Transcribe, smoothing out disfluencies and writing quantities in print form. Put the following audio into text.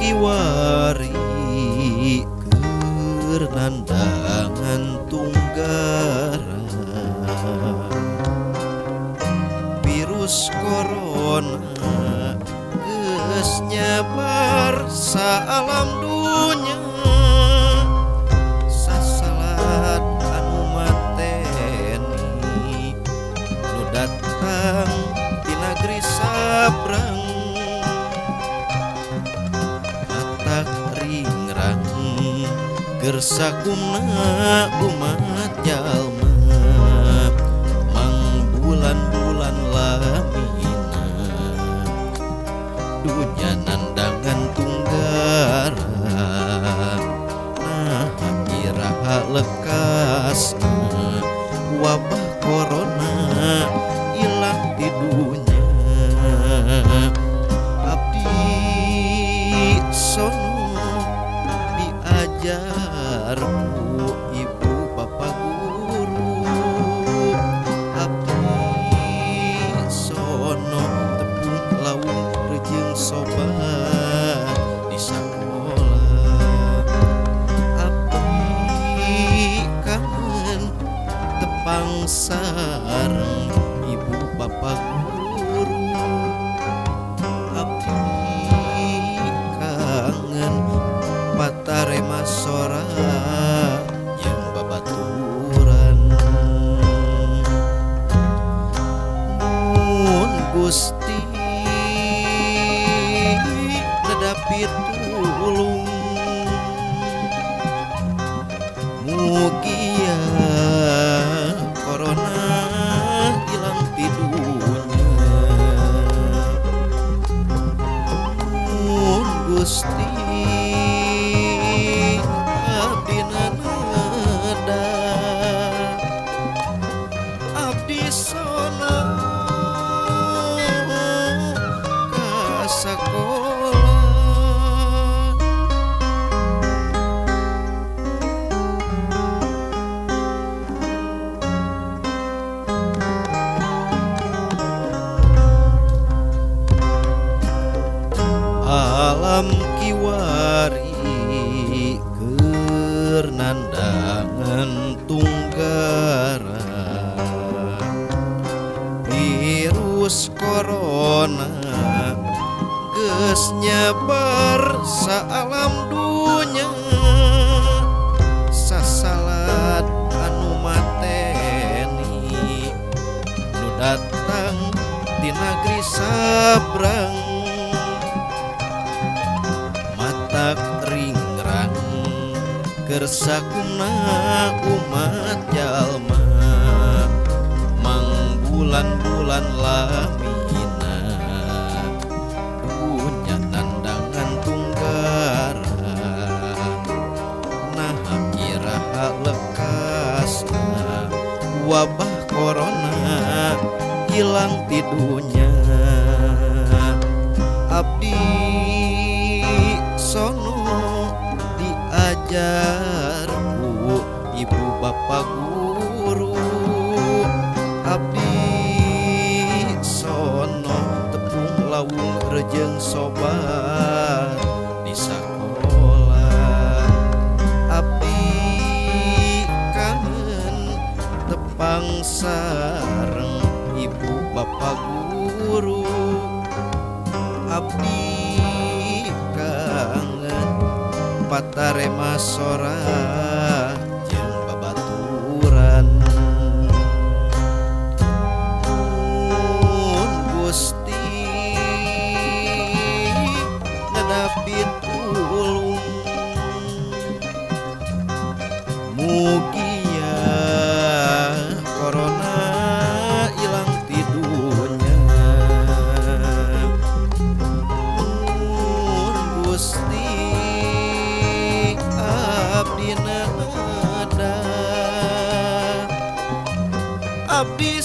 kiwari keur nandangan tunggara virus corona geus nyebar saalam dunya sasalat anu mateni nu datang di negeri sabrang matak ringrang gersakumna umat jalma mang bulan-bulan lamina dunya nandangan tunggara nah iraha lekasna wabah corona ilang di dunya abdi sono diajar ku ibu bapak guru abdi sono tepung lawung rejeung sobat di sakola abdi kangen tepang sareng ibu bapak guru abdi kangen patarema sora yang babaturan mun Gusti nedapi tulung mugia corona ilang ti dunya mun Gusti abdi naneda abdi sono ka sakola alam kiwari keur nandangan tunggara virus corona geus nyebar saalam dunya sasalat anu mateni nu datang di negeri sabrang matak ringrang gersakumna umat jalma mang bulan-bulan lamina dunya nandangan tunggara nah iraha lekasna wabah corona hilang ti dunya abdi sono diajar ku ibu bapak guru abdi sono tepung lawung rejeung sobat di sakola abdi kangen tepang sareng ibu bapak guru abdi kangen patarema sora jeung babaturan mun Gusti nedapi tulung mugia corona ilang ti dunya mun Gusti abdi naneda abdi